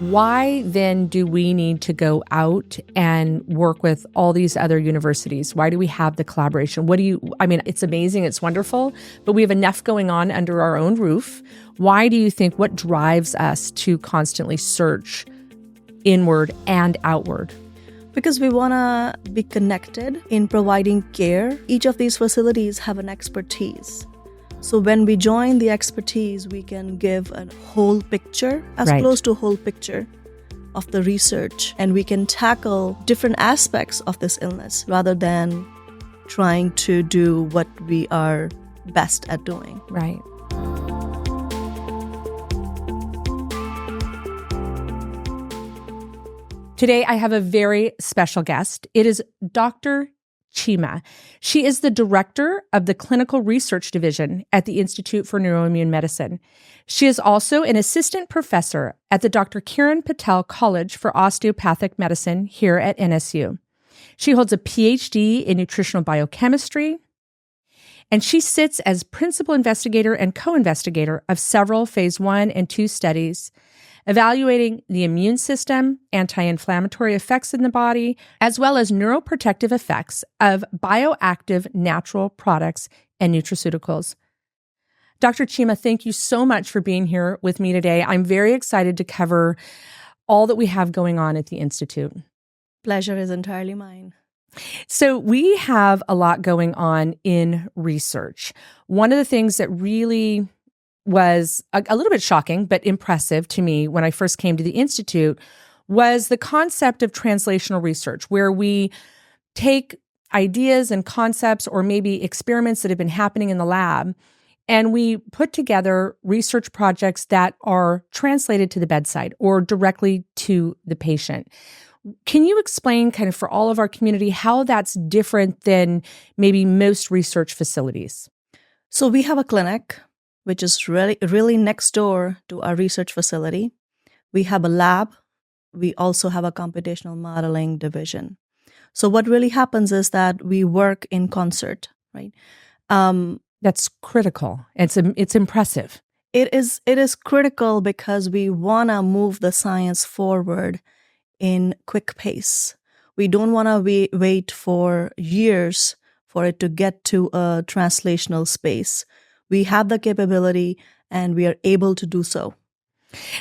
Why then do we need to go out and work with all these other universities? Why do we have the collaboration? It's amazing, it's wonderful, but we have enough going on under our own roof. Why do you think, what drives us to constantly search inward and outward? Because we want to be connected in providing care. Each of these facilities have an expertise. So when we join the expertise, we can give a whole picture, close to a whole picture of the research, and we can tackle different aspects of this illness rather than trying to do what we are best at doing. Right. Today, I have a very special guest. It is Dr. Cheema. She is the director of the Clinical Research Division at the Institute for Neuro-Immune Medicine. She is also an assistant professor at the Dr. Kiran Patel College for Osteopathic Medicine here at NSU. She holds a PhD in nutritional biochemistry, and she sits as principal investigator and co-investigator of several phase 1 and 2 studies evaluating the immune system, anti-inflammatory effects in the body, as well as neuroprotective effects of bioactive natural products and nutraceuticals. Dr. Cheema, thank you so much for being here with me today. I'm very excited to cover all that we have going on at the Institute. Pleasure is entirely mine. So we have a lot going on in research. One of the things that really was a little bit shocking, but impressive to me when I first came to the Institute was the concept of translational research, where we take ideas and concepts or maybe experiments that have been happening in the lab, and we put together research projects that are translated to the bedside or directly to the patient. Can you explain kind of for all of our community how that's different than maybe most research facilities? So we have a clinic which is really next door to our research facility. We have a lab. We also have a computational modeling division. So what really happens is that we work in concert, right? That's critical. It's impressive. It is critical because we want to move the science forward in quick pace. We don't want to wait for years for it to get to a translational space. We have the capability and we are able to do so.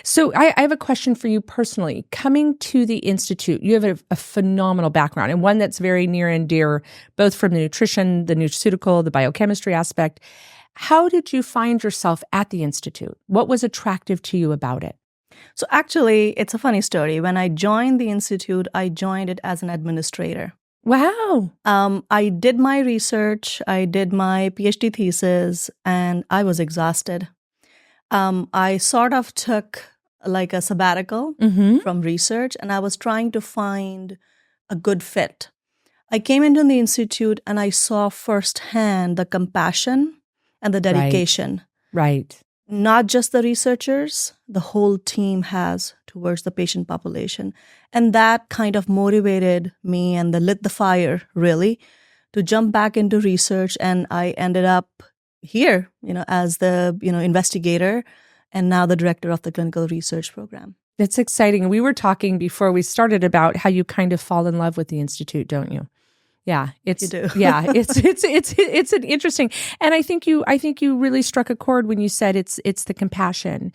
So I have a question for you personally. Coming to the Institute, you have a phenomenal background and one that's very near and dear, both from the nutrition, the nutraceutical, the biochemistry aspect. How did you find yourself at the Institute? What was attractive to you about it? So actually, it's a funny story. When I joined the Institute, I joined it as an administrator. Wow. I did my research, I did my PhD thesis, and I was exhausted. I sort of took like a sabbatical from research, and I was trying to find a good fit. I came into the Institute and I saw firsthand the compassion and the dedication. Right. Not just the researchers, the whole team has towards the patient population. And that kind of motivated me and lit the fire, really, to jump back into research. And I ended up here, as the, investigator and now the director of the clinical research program. That's exciting. We were talking before we started about how you kind of fall in love with the Institute, don't you? Yeah, you do. Yeah, it's an interesting, and I think you really struck a chord when you said it's the compassion,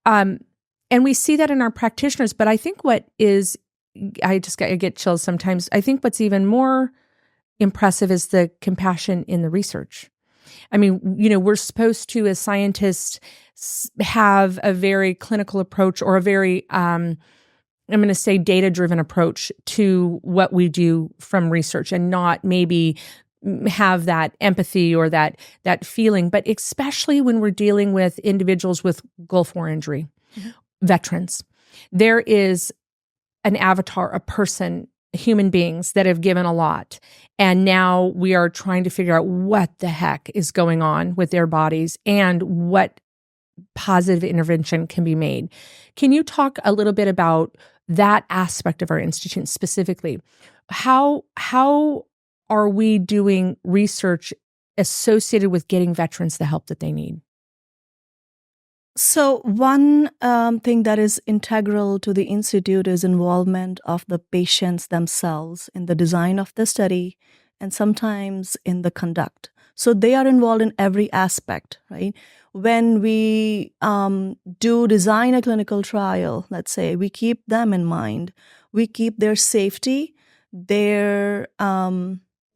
and we see that in our practitioners. But I think I get chills sometimes. I think what's even more impressive is the compassion in the research. I mean, we're supposed to, as scientists, have a very clinical approach or a very I'm going to say data-driven approach to what we do from research and not maybe have that empathy or that feeling, but especially when we're dealing with individuals with Gulf War injury, veterans. There is an avatar, a person, human beings that have given a lot. And now we are trying to figure out what the heck is going on with their bodies and what positive intervention can be made. Can you talk a little bit about that aspect of our institute specifically? How are we doing research associated with getting veterans the help that they need? So one thing that is integral to the Institute is involvement of the patients themselves in the design of the study and sometimes in the conduct. So they are involved in every aspect, right? When we do design a clinical trial, let's say, we keep them in mind. We keep their safety, their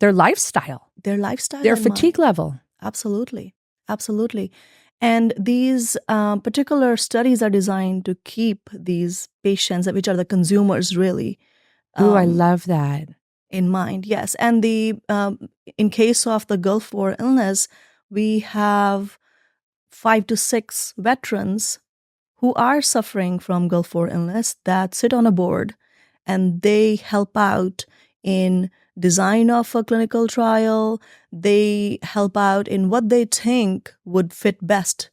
lifestyle, their in fatigue mind. level. Absolutely. Absolutely. And these particular studies are designed to keep these patients, which are the consumers, really, Ooh, I love that. in mind. Yes. And in case of the Gulf War illness, we have 5 to 6 veterans who are suffering from Gulf War illness that sit on a board, and they help out in design of a clinical trial. They help out in what they think would fit best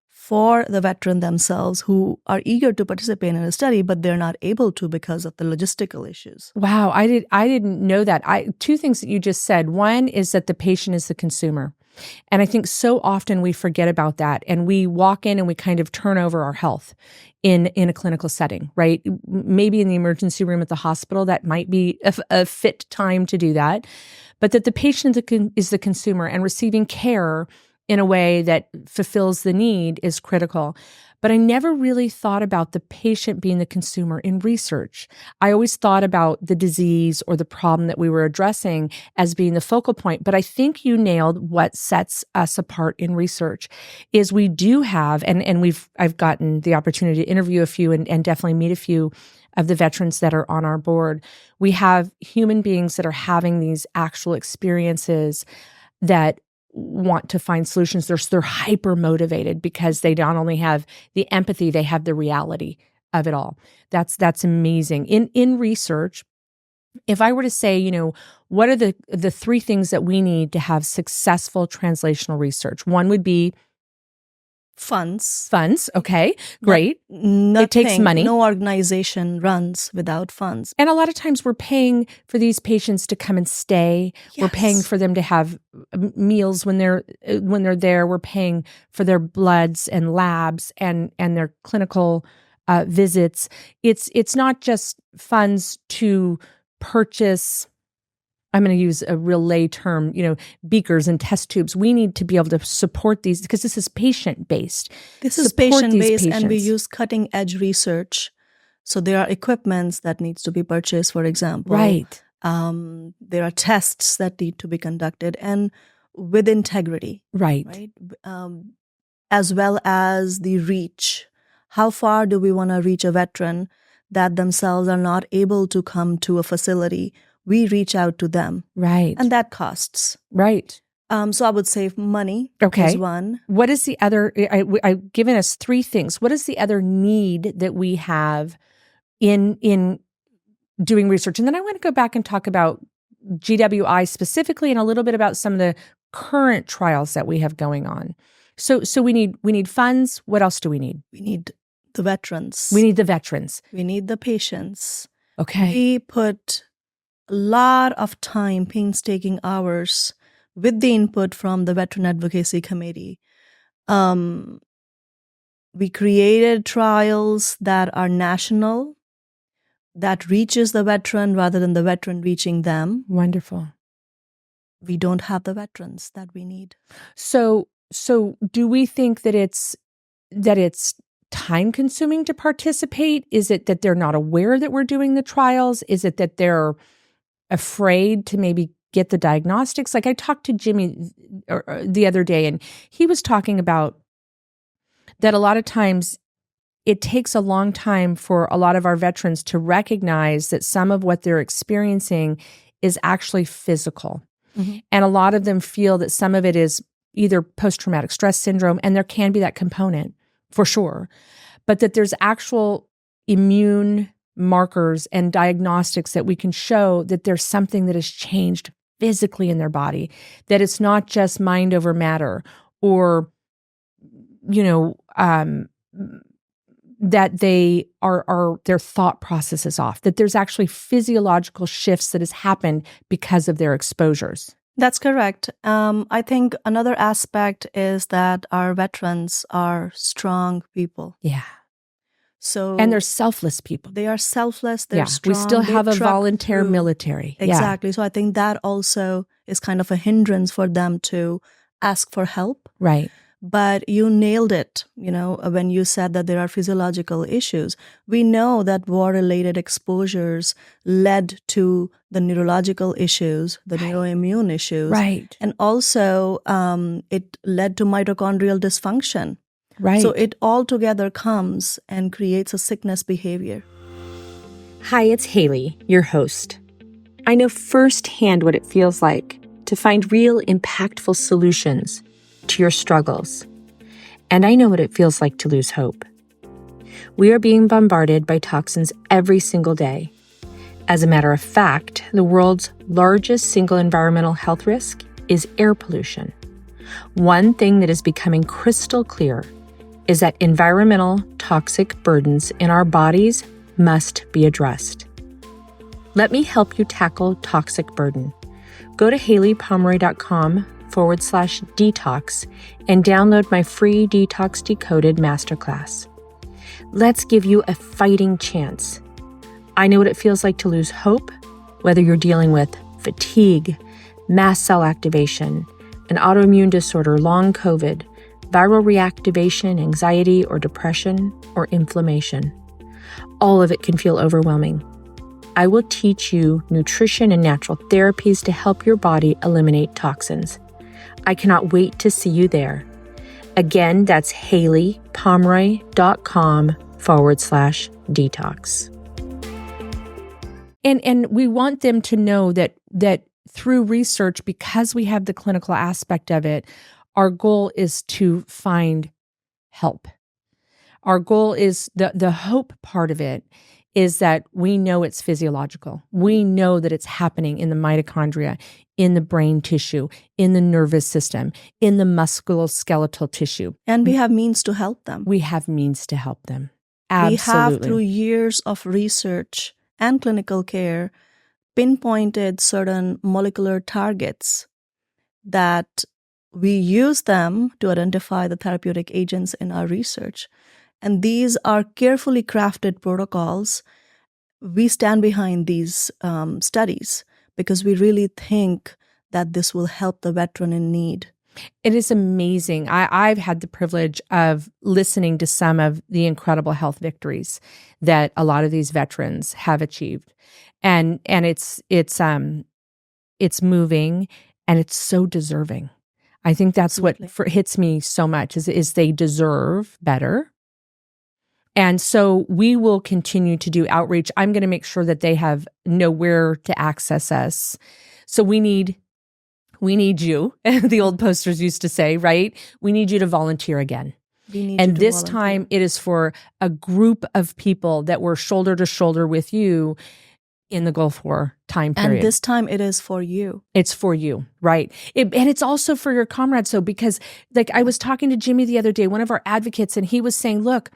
for the veteran themselves, who are eager to participate in a study, but they're not able to because of the logistical issues. Wow, I didn't know that. Two things that you just said. One is that the patient is the consumer. And I think so often we forget about that, and we walk in and we kind of turn over our health in a clinical setting, right? Maybe in the emergency room at the hospital, that might be a fit time to do that, but that the patient is the consumer, and receiving care in a way that fulfills the need is critical. But I never really thought about the patient being the consumer in research. I always thought about the disease or the problem that we were addressing as being the focal point. But I think you nailed what sets us apart in research is we do have, and I've gotten the opportunity to interview a few and definitely meet a few of the veterans that are on our board. We have human beings that are having these actual experiences that want to find solutions. They're hyper motivated because they not only have the empathy, they have the reality of it all. That's amazing. In research, if I were to say, what are the 3 things that we need to have successful translational research? One would be Funds. Okay, great. It takes money. No organization runs without funds. And a lot of times we're paying for these patients to come and stay. Yes. We're paying for them to have meals when they're there. We're paying for their bloods and labs and their clinical visits. It's not just funds to purchase, I'm going to use a real lay term, beakers and test tubes. We need to be able to support these because this is patient-based. This is patient-based, and we use cutting-edge research. So there are equipments that needs to be purchased, for example. Right. There are tests that need to be conducted, and with integrity. Right. As well as the reach. How far do we want to reach a veteran that themselves are not able to come to a facility? We reach out to them. Right. And that costs. Right. So I would say money is one. What is the other? I've given us 3 things. What is the other need that we have in doing research? And then I want to go back and talk about GWI specifically and a little bit about some of the current trials that we have going on. So we need funds. What else do we need? We need the veterans. We need the veterans. We need the patients. Okay. We put a lot of time, painstaking hours, with the input from the Veteran Advocacy Committee. We created trials that are national, that reaches the veteran rather than the veteran reaching them. Wonderful. We don't have the veterans that we need. So do we think that it's time consuming to participate? Is it that they're not aware that we're doing the trials? Is it that they're afraid to maybe get the diagnostics? Like I talked to Jimmy the other day, and he was talking about that a lot of times it takes a long time for a lot of our veterans to recognize that some of what they're experiencing is actually physical. Mm-hmm. And a lot of them feel that some of it is either post-traumatic stress syndrome, and there can be that component for sure, but that there's actual immune markers and diagnostics that we can show that there's something that has changed physically in their body, that it's not just mind over matter, or, that they are their thought process is off, that there's actually physiological shifts that has happened because of their exposures. That's correct. I think another aspect is that our veterans are strong people. Yeah. So And they're selfless people. they are selfless, they're Yeah. strong. We still they have a truck volunteer through. military. Exactly. So I think that also is kind of a hindrance for them to ask for help. Yeah. Right. But you nailed it, when you said that there are physiological issues. We know that war-related exposures led to the neurological issues, the neuroimmune issues. Right. And also it led to mitochondrial dysfunction. Right. So it all together comes and creates a sickness behavior. Hi, it's Haylie, your host. I know firsthand what it feels like to find real impactful solutions to your struggles. And I know what it feels like to lose hope. We are being bombarded by toxins every single day. As a matter of fact, the world's largest single environmental health risk is air pollution. One thing that is becoming crystal clear is that environmental toxic burdens in our bodies must be addressed. Let me help you tackle toxic burden. Go to HayliePomroy.com/detox and download my free Detox Decoded Masterclass. Let's give you a fighting chance. I know what it feels like to lose hope, whether you're dealing with fatigue, mast cell activation, an autoimmune disorder, long COVID, viral reactivation, anxiety or depression, or inflammation. All of it can feel overwhelming. I will teach you nutrition and natural therapies to help your body eliminate toxins. I cannot wait to see you there. Again, that's HayliePomroy.com/detox. And we want them to know that through research, because we have the clinical aspect of it, our goal is to find help. Our goal is the hope part of it is that we know it's physiological. We know that it's happening in the mitochondria, in the brain tissue, in the nervous system, in the musculoskeletal tissue. And we have means to help them. We have means to help them. Absolutely. We have, through years of research and clinical care, pinpointed certain molecular targets that we use them to identify the therapeutic agents in our research. And these are carefully crafted protocols. We stand behind these studies because we really think that this will help the veteran in need. It is amazing. I've had the privilege of listening to some of the incredible health victories that a lot of these veterans have achieved. And it's moving and it's so deserving. I think that's what hits me so much is they deserve better. And so we will continue to do outreach. I'm going to make sure that they know where to access us. So we need you, the old posters used to say, right? We need you to volunteer again. And this time it is for a group of people that were shoulder to shoulder with you in the Gulf War time period. And this time it is for you. It's for you, right? And it's also for your comrades. So because like I was talking to Jimmy the other day, one of our advocates, and he was saying, look,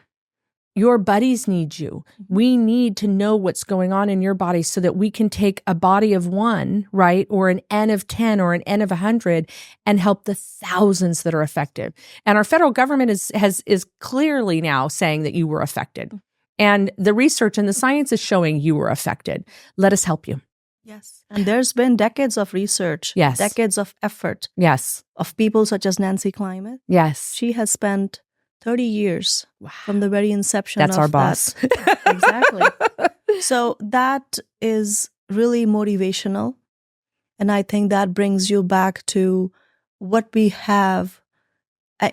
your buddies need you. We need to know what's going on in your body so that we can take a body of one, right? Or an N of 10 or an N of 100 and help the thousands that are affected. And our federal government is clearly now saying that you were affected. And the research and the science is showing you were affected. Let us help you. Yes. And there's been decades of research, yes, decades of effort, yes, of people such as Nancy Climate. Yes. She has spent 30 years from the very inception That's of our boss. That. Exactly. So that is really motivational. And I think that brings you back to what we have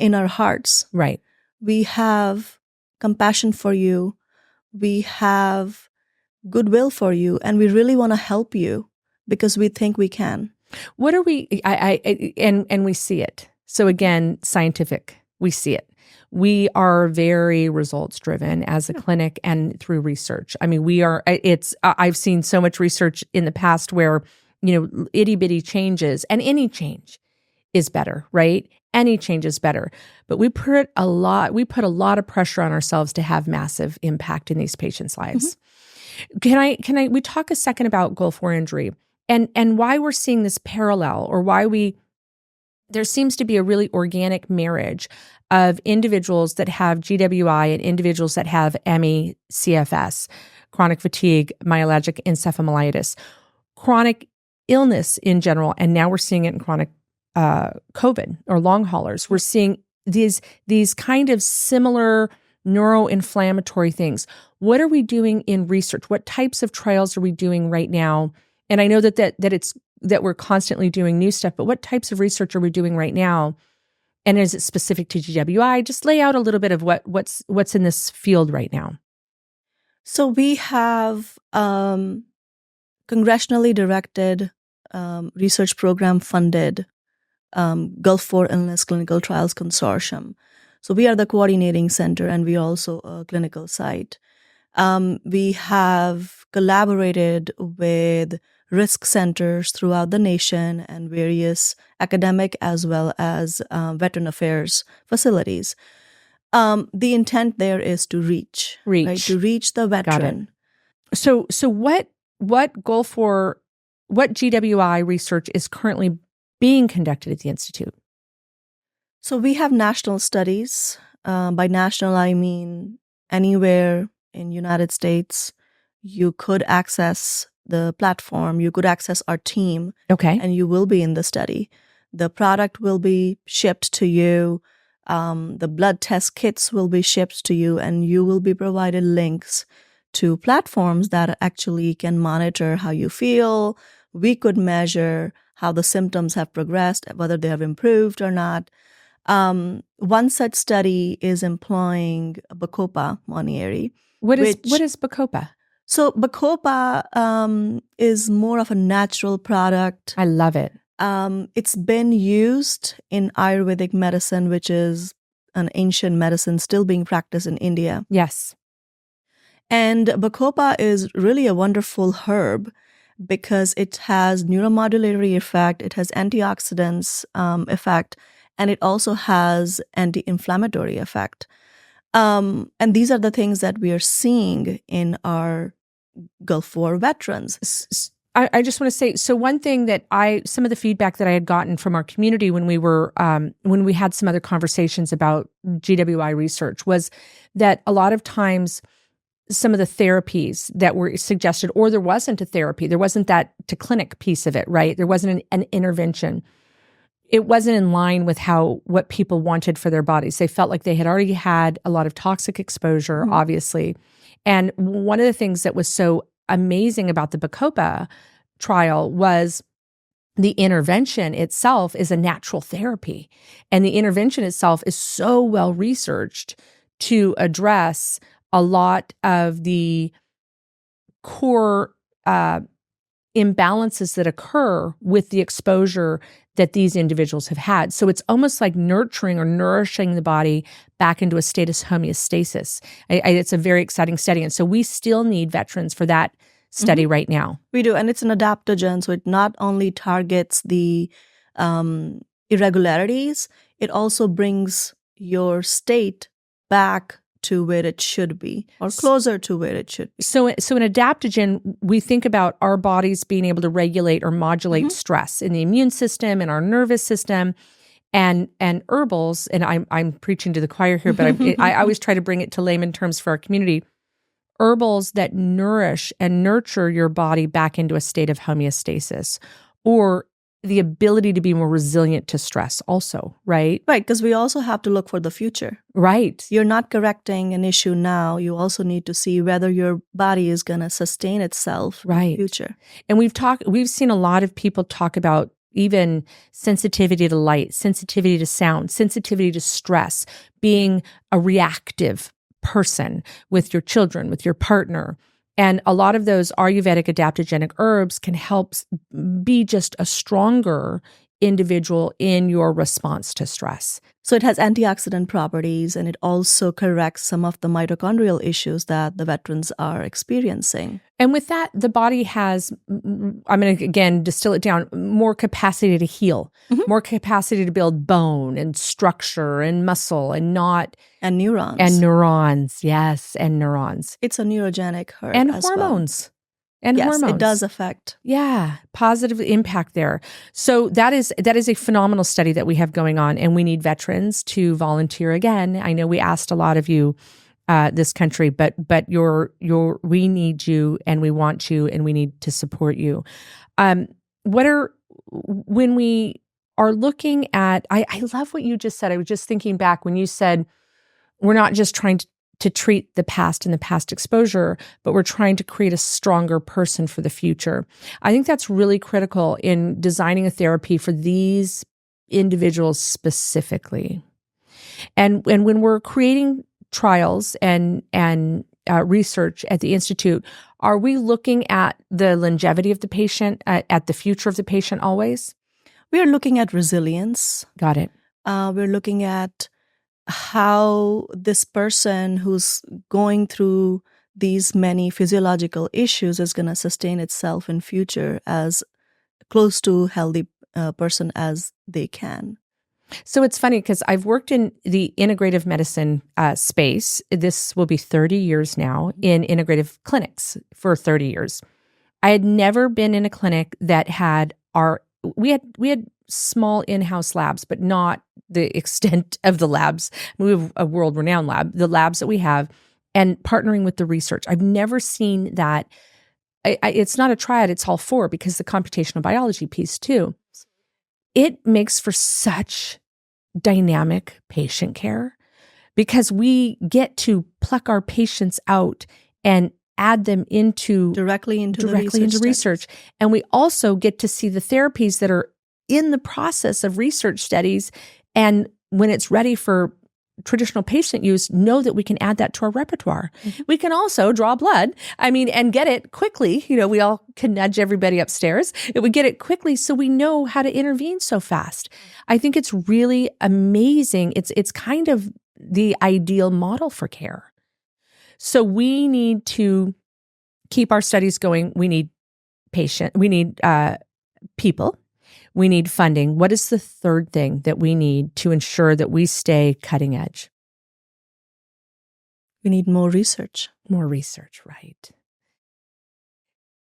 in our hearts. Right. We have compassion for you. We have goodwill for you. And we really want to help you because we think we can. What are we, and we see it. So again, scientific, we see it. We are very results driven as a clinic and through research. I mean, I've seen so much research in the past where, itty bitty changes, and any change is better, right? Any change is better. But we put a lot of pressure on ourselves to have massive impact in these patients' lives. Mm-hmm. Can we talk a second about Gulf War injury? and why we're seeing this parallel, or why there seems to be a really organic marriage of individuals that have GWI and individuals that have ME/CFS, chronic fatigue, myalgic encephalomyelitis, chronic illness in general, and now we're seeing it in chronic COVID or long haulers. We're seeing these kind of similar neuroinflammatory things. What are we doing in research? What types of trials are we doing right now? And I know that we're constantly doing new stuff, but what types of research are we doing right now? And is it specific to GWI? Just lay out a little bit of what's in this field right now. So we have congressionally directed research program funded Gulf 4 Illness Clinical Trials Consortium. So we are the coordinating center, and we are also a clinical site. We have collaborated with risk centers throughout the nation and various academic as well as veteran affairs facilities. The intent there is to reach the veteran. So what GWI research is currently being conducted at the Institute? So we have national studies. By national, I mean anywhere in United States, you could access the platform, you could access our team, and you will be in the study. The product will be shipped to you. The blood test kits will be shipped to you, and you will be provided links to platforms that actually can monitor how you feel. We could measure how the symptoms have progressed, whether they have improved or not. One such study is employing Bacopa monnieri. What is Bacopa? So Bacopa is more of a natural product. I love it. It's been used in Ayurvedic medicine, which is an ancient medicine still being practiced in India. Yes. And Bacopa is really a wonderful herb because it has neuromodulatory effect, it has antioxidants effect, and it also has anti-inflammatory effect. And these are the things that we are seeing in our Gulf War veterans. I just want to say, so one thing that some of the feedback that I had gotten from our community when we had some other conversations about GWI research was that a lot of times some of the therapies that were suggested, or there wasn't a therapy, there wasn't that to clinic piece of it, right? There wasn't an intervention. It wasn't in line with what people wanted for their bodies. They felt like they had already had a lot of toxic exposure, obviously. And one of the things that was so amazing about the Bacopa trial was the intervention itself is a natural therapy. And the intervention itself is so well researched to address a lot of the core imbalances that occur with the exposure that these individuals have had. So it's almost like nurturing or nourishing the body back into a state of homeostasis. It's a very exciting study. And so we still need veterans for that study right now. We do. And it's an adaptogen. So it not only targets the irregularities, it also brings your state back to where it should be, or closer to where it should be. So an adaptogen, we think about our bodies being able to regulate or modulate stress in the immune system and our nervous system, and herbals. And I'm preaching to the choir here, but I always try to bring it to layman terms for our community. Herbals that nourish and nurture your body back into a state of homeostasis, or the ability to be more resilient to stress also, right? Right, because we also have to look for the future. Right. You're not correcting an issue now. You also need to see whether your body is going to sustain itself in the future. And we've seen a lot of people talk about even sensitivity to light, sensitivity to sound, sensitivity to stress, being a reactive person with your children, with your partner. And a lot of those Ayurvedic adaptogenic herbs can help be just a stronger individual in your response to stress. So it has antioxidant properties, and it also corrects some of the mitochondrial issues that the veterans are experiencing. And with that, the body has, I'm going to again distill it down, more capacity to heal, more capacity to build bone and structure and muscle and neurons. And neurons, yes, and neurons. It's a neurogenic herb and as hormones. and yes, hormones. it does affect. Yeah, positive impact there. So that is a phenomenal study that we have going on, and we need veterans to volunteer again. I know we asked a lot of you, this country, but we need you, and we want you, and we need to support you. When we are looking at, I love what you just said. I was just thinking back when you said we're not just trying to treat the past and the past exposure, but we're trying to create a stronger person for the future. I think that's really critical in designing a therapy for these individuals specifically. And when we're creating trials and research at the Institute, are we looking at the longevity of the patient, at the future of the patient always? We are looking at resilience. Got it. We're looking at how this person who's going through these many physiological issues is going to sustain itself in future as close to healthy person as they can. So it's funny because I've worked in the integrative medicine space. This will be 30 years now in integrative clinics for 30 years. I had never been in a clinic that had we had small in-house labs, but not the extent of the labs. We have a world-renowned lab, the labs that we have, and partnering with the research. I've never seen that. It's not a triad, it's all four, because the computational biology piece too. It makes for such dynamic patient care because we get to pluck our patients out and add them directly into research. And we also get to see the therapies that are in the process of research studies. And when it's ready for traditional patient use, know that we can add that to our repertoire. Mm-hmm. We can also draw blood, and get it quickly. We all can nudge everybody upstairs. We get it quickly so we know how to intervene so fast. I think it's really amazing. It's kind of the ideal model for care. So we need to keep our studies going. We need people. We need funding. What is the third thing that we need to ensure that we stay cutting edge? We need more research. More research, right.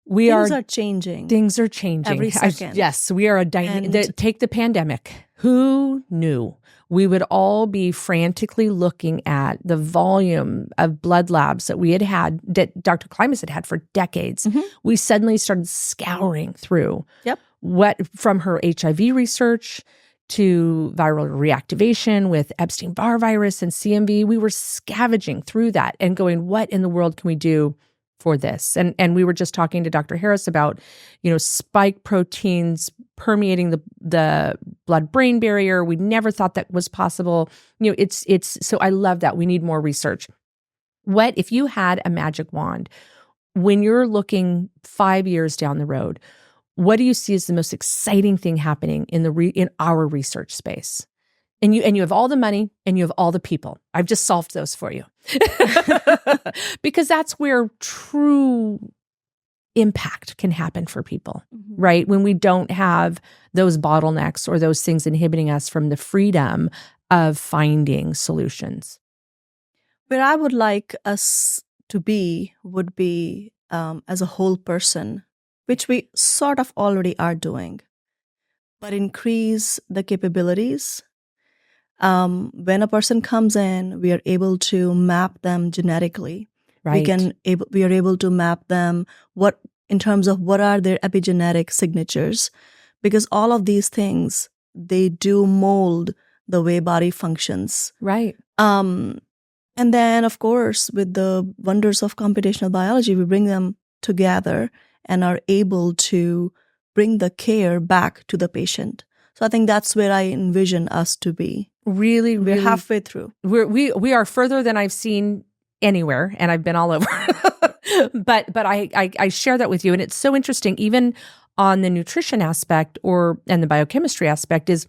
Things are changing. Things are changing. Every second. Yes, we are take the pandemic. Who knew we would all be frantically looking at the volume of blood labs that we had that Dr. Klimas had for decades. Mm-hmm. We suddenly started scouring through what from her HIV research to viral reactivation with Epstein-Barr virus and CMV. We were scavenging through that and going, what in the world can we do for this? And we were just talking to Dr. Harris about, spike proteins permeating the blood-brain barrier. We never thought that was possible. It's so I love that. We need more research. What if you had a magic wand when you're looking 5 years down the road? What do you see as the most exciting thing happening in our research space? And you have all the money and you have all the people. I've just solved those for you. Because that's where true impact can happen for people, right? When we don't have those bottlenecks or those things inhibiting us from the freedom of finding solutions. Where I would like us to be would be as a whole person, which we sort of already are doing, but increase the capabilities. When a person comes in, we are able to map them genetically. Right. We are able to map them in terms of what are their epigenetic signatures, because all of these things, they do mold the way body functions. Right. And then, of course, with the wonders of computational biology, we bring them together and are able to bring the care back to the patient. So I think that's where I envision us to be. Really, we're halfway through. We are further than I've seen anywhere, and I've been all over. but I share that with you, and it's so interesting. Even on the nutrition aspect and the biochemistry aspect is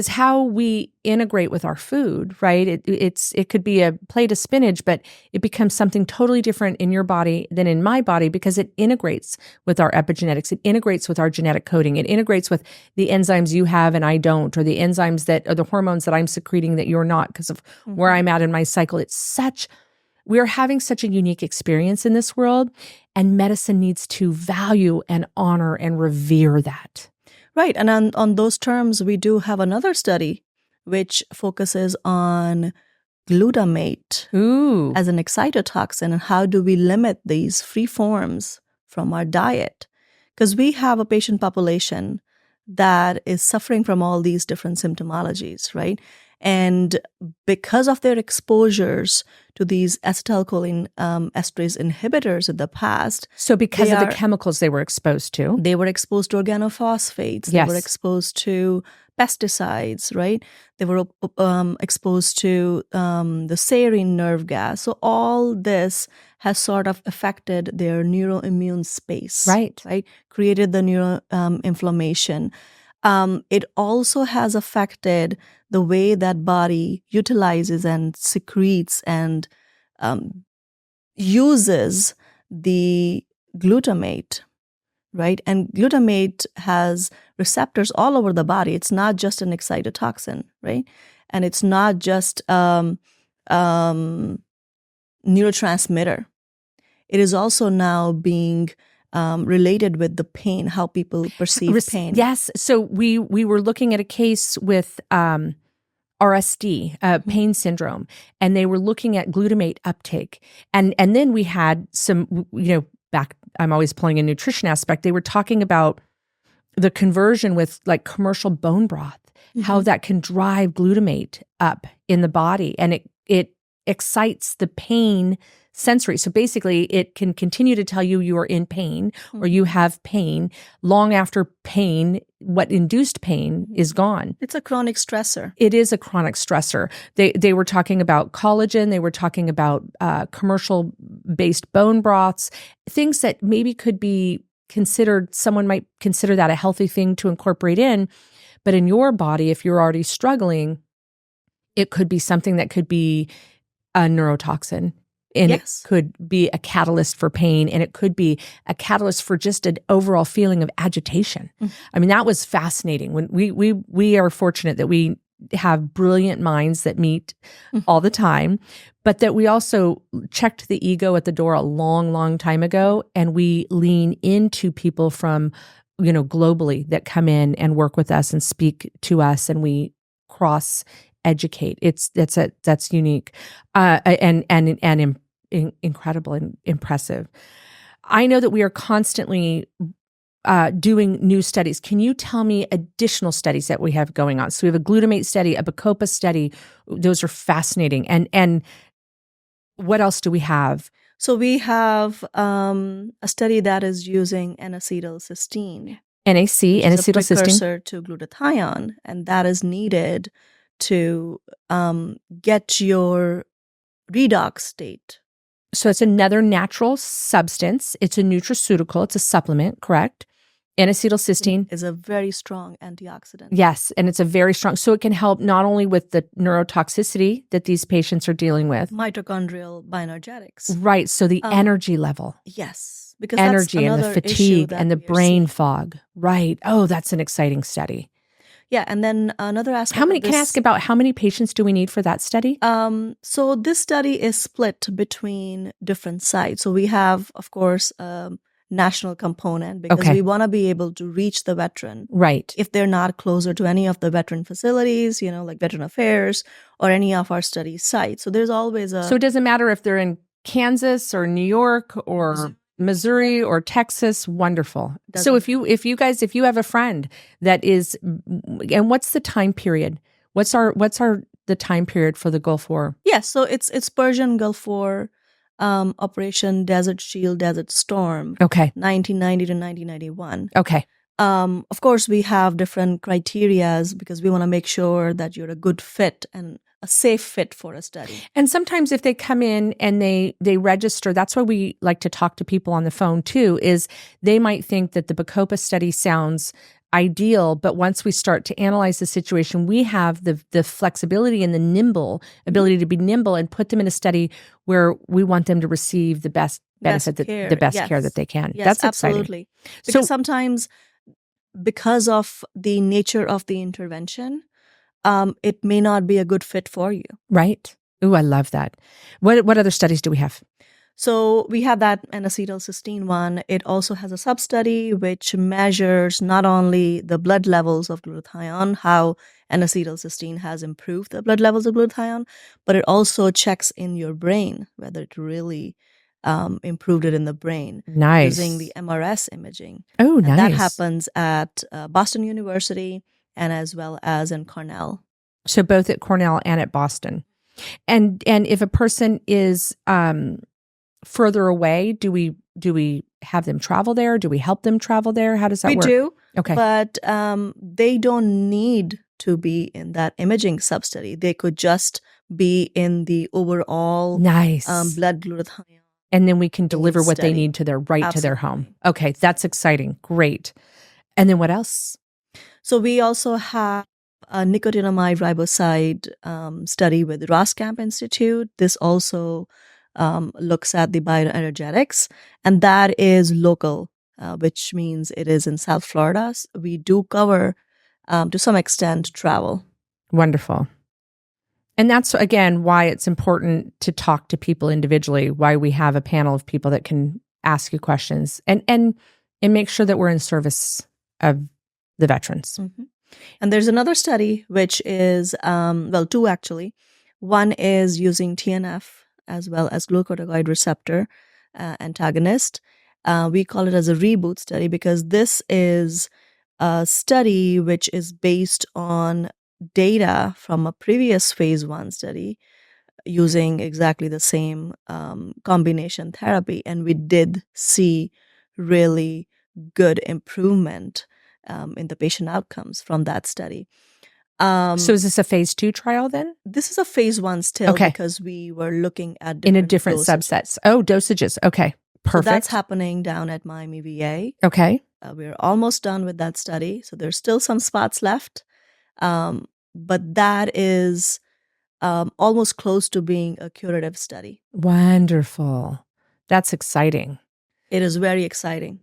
how we integrate with our food, right? It could be a plate of spinach, but it becomes something totally different in your body than in my body because it integrates with our epigenetics. It integrates with our genetic coding. It integrates with the enzymes you have and I don't, or the enzymes or the hormones that I'm secreting that you're not because of where I'm at in my cycle. We are having such a unique experience in this world. And medicine needs to value and honor and revere that. Right. And on those terms, we do have another study which focuses on glutamate Ooh. as an excitotoxin and how do we limit these free forms from our diet. Because we have a patient population that is suffering from all these different symptomologies, right? And because of their exposures to these acetylcholine esterase inhibitors in the past. So because of the chemicals they were exposed to. They were exposed to organophosphates. Yes. They were exposed to pesticides, right? They were exposed to the sarin nerve gas. So all this has sort of affected their neuroimmune space. Right. Created the neuroinflammation. It also has affected the way that body utilizes and secretes and uses the glutamate, right? And glutamate has receptors all over the body. It's not just an excitotoxin, right? And it's not just neurotransmitter. It is also now being related with the pain, how people perceive pain. Yes. So we were looking at a case with RSD, pain syndrome, and they were looking at glutamate uptake. And then we had some, back, I'm always pulling a nutrition aspect. They were talking about the conversion with like commercial bone broth, how that can drive glutamate up in the body, and it excites the pain sensory. So basically, it can continue to tell you are in pain or you have pain long after pain, what induced pain is gone. It's a chronic stressor. It is a chronic stressor. They were talking about collagen. They were talking about commercial-based bone broths, things that maybe could be considered, someone might consider that a healthy thing to incorporate in. But in your body, if you're already struggling, it could be something that could be a neurotoxin. And it could be a catalyst for pain, and it could be a catalyst for just an overall feeling of agitation. I mean, that was fascinating. When we are fortunate that we have brilliant minds that meet all the time, but that we also checked the ego at the door a long, long time ago, and we lean into people from, globally that come in and work with us and speak to us, and we cross educate. That's unique, and incredible and impressive. I know that we are constantly doing new studies. Can you tell me additional studies that we have going on? So we have a glutamate study, a Bacopa study. Those are fascinating. And what else do we have? So we have a study that is using N-acetyl cysteine. NAC, N-acetyl cysteine. Precursor to glutathione, and that is needed to get your redox state. So it's another natural substance. It's a nutraceutical. It's a supplement, correct? N-acetyl cysteine is a very strong antioxidant. Yes, and it's a very strong. So it can help not only with the neurotoxicity that these patients are dealing with. Mitochondrial bioenergetics. Right, so the energy level. Yes. Because energy and the fatigue and the brain fog. Right. Oh, that's an exciting study. Yeah, and then another aspect. Can I ask about how many patients do we need for that study? So this study is split between different sites. So we have, of course, a national component because we want to be able to reach the veteran. Right. If they're not closer to any of the veteran facilities, like Veteran Affairs or any of our study sites. So there's always So it doesn't matter if they're in Kansas or New York or Missouri or Texas. Wonderful. So if you have a friend that is, and what's the time period? What's the time period for the Gulf War? Yes, so it's Persian Gulf War, Operation Desert Shield, Desert Storm. 1990 to 1991. Of course, we have different criterias because we want to make sure that you're a good fit and a safe fit for a study. And sometimes if they come in and they register, that's why we like to talk to people on the phone too, is they might think that the Bacopa study sounds ideal, but once we start to analyze the situation, we have the flexibility and the ability to be nimble and put them in a study where we want them to receive the best benefit, the best care that they can. Yes, that's absolutely. Exciting. Because sometimes because of the nature of the intervention, it may not be a good fit for you. Right. Ooh, I love that. What other studies do we have? So we have that N-acetyl cysteine one. It also has a sub-study which measures not only the blood levels of glutathione, how N-acetyl cysteine has improved the blood levels of glutathione, but it also checks in your brain whether it really improved it in the brain using the MRS imaging. Oh, and nice. that happens at Boston University and as well as in Cornell. So both at Cornell and at Boston. And if a person is further away, do we have them travel there? Do we help them travel there? How does that work? We do. Okay. But they don't need to be in that imaging sub-study. They could just be in the overall Nice. blood glutathione. And then we can deliver what they study. need to their to their home. Absolutely. Okay, that's exciting. Great. And then what else? So we also have a nicotinamide riboside study with the Roskamp Institute. This also looks at the bioenergetics, and that is local, which means it is in South Florida. We do cover, to some extent, travel. Wonderful. And that's, again, why it's important to talk to people individually, why we have a panel of people that can ask you questions and make sure that we're in service of the veterans. Mm-hmm. And there's another study, which is, two actually. One is using TNF as well as glucocorticoid receptor antagonist. We call it as a reboot study because this is a study which is based on data from a previous phase 1 study using exactly the same combination therapy. And we did see really good improvement in the patient outcomes from that study. So is this a phase 2 trial then? This is a phase 1 still Okay. because we were looking at In a different dosages. subsets. Oh, dosages. Okay. Perfect. So that's happening down at Miami VA. Okay. We're almost done with that study. So there's still some spots left. But that is almost close to being a curative study. Wonderful. That's exciting. It is very exciting.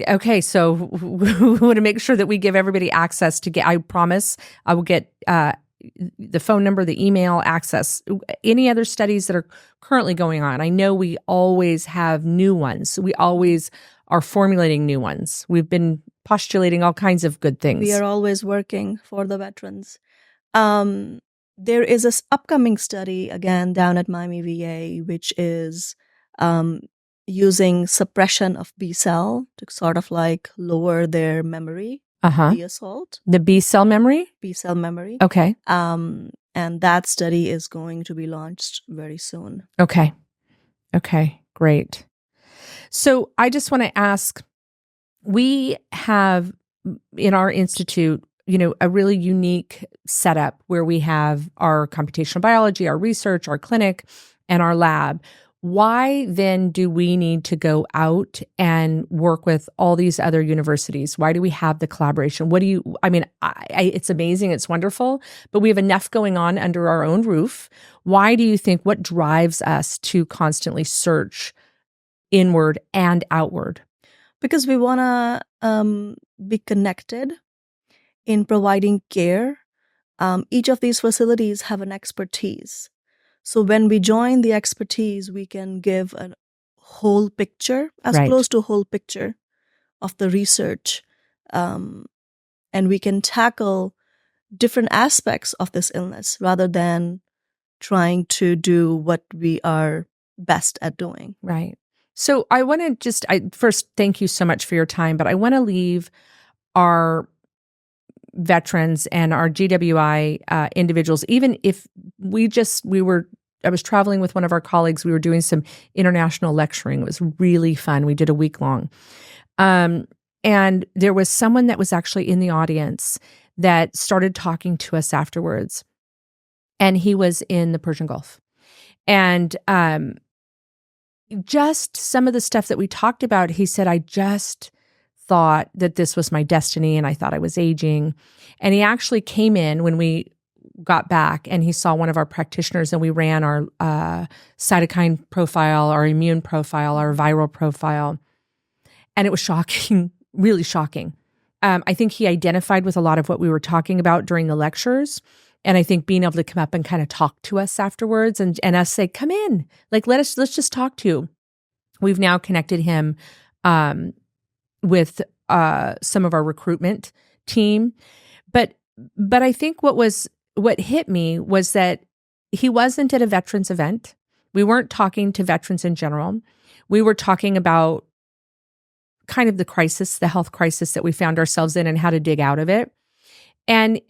Okay, so we want to make sure that we give everybody access to get, I promise I will get the phone number, the email access, any other studies that are currently going on. I know we always have new ones. We always are formulating new ones. We've been postulating all kinds of good things. We are always working for the veterans. There is this upcoming study, again, down at Miami VA, which is using suppression of B cell to sort of like lower their memory, the assault. The B cell memory? B cell memory. Okay. And that study is going to be launched very soon. Okay. Okay, great. So I just want to ask, we have in our institute, a really unique setup where we have our computational biology, our research, our clinic, and our lab. Why then do we need to go out and work with all these other universities? Why do we have the collaboration? It's amazing. It's wonderful, but we have enough going on under our own roof. Why do you think, what drives us to constantly search inward and outward? Because we want to be connected in providing care. Each of these facilities have an expertise. So when we join the expertise, we can give a whole picture, as Right. close to a whole picture of the research. And we can tackle different aspects of this illness rather than trying to do what we are best at doing. Right. So I want to first thank you so much for your time, but I want to leave our veterans and our GWI individuals, even if I was traveling with one of our colleagues, we were doing some international lecturing. It was really fun. We did a week long. And there was someone that was actually in the audience that started talking to us afterwards. And he was in the Persian Gulf. And just some of the stuff that we talked about, he said, I just thought that this was my destiny and I thought I was aging. And he actually came in when we got back and he saw one of our practitioners and we ran our cytokine profile, our immune profile, our viral profile. And it was shocking, really shocking. I think he identified with a lot of what we were talking about during the lectures, I think being able to come up and kind of talk to us afterwards and us say, come in, like, let's just talk to you. We've now connected him with some of our recruitment team. But I think what hit me was that he wasn't at a veterans event. We weren't talking to veterans in general. We were talking about kind of the crisis, the health crisis that we found ourselves in and how to dig out of it. And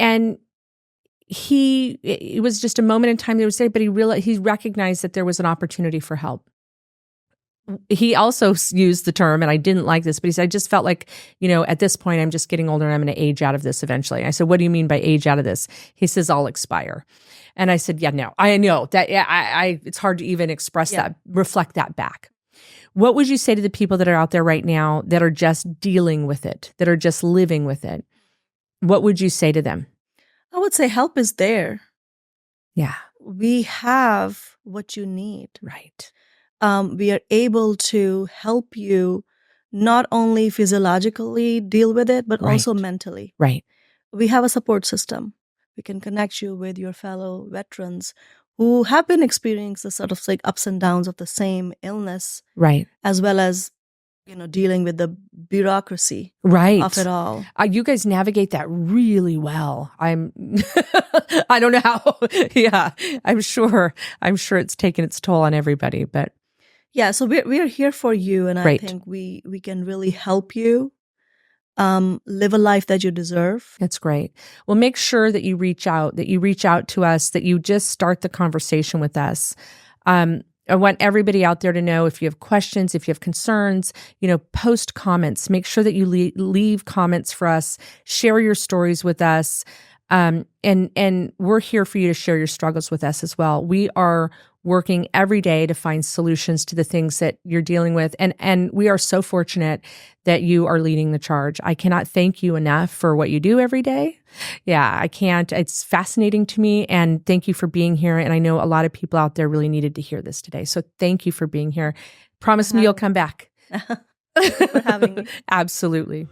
it was just a moment in time that was there, but he recognized that there was an opportunity for help. He also used the term, and I didn't like this, but he said, I just felt like, at this point, I'm just getting older and I'm going to age out of this eventually. I said, what do you mean by age out of this? He says, I'll expire. And I said, yeah, no, I know that. Yeah, it's hard to even express that, reflect that back. What would you say to the people that are out there right now that are just dealing with it, that are just living with it? What would you say to them? I would say help is there. Yeah. We have what you need. Right. We are able to help you not only physiologically deal with it, but also mentally. Right. We have a support system. We can connect you with your fellow veterans who have been experiencing the sort of like ups and downs of the same illness. Right. As well as, dealing with the bureaucracy of it all. You guys navigate that really well. I don't know how. Yeah, I'm sure it's taken its toll on everybody, but. Yeah, so we're here for you, and I think we can really help you live a life that you deserve. That's great. Well, make sure that you reach out to us, that you just start the conversation with us. I want everybody out there to know, if you have questions, if you have concerns, post comments. Make sure that you leave comments for us. Share your stories with us. And we're here for you to share your struggles with us as well. We are working every day to find solutions to the things that you're dealing with. And we are so fortunate that you are leading the charge. I cannot thank you enough for what you do every day. Yeah, I can't. It's fascinating to me. And thank you for being here. And I know a lot of people out there really needed to hear this today. So thank you for being here. Promise me you'll come back. Thank you for having me. Absolutely.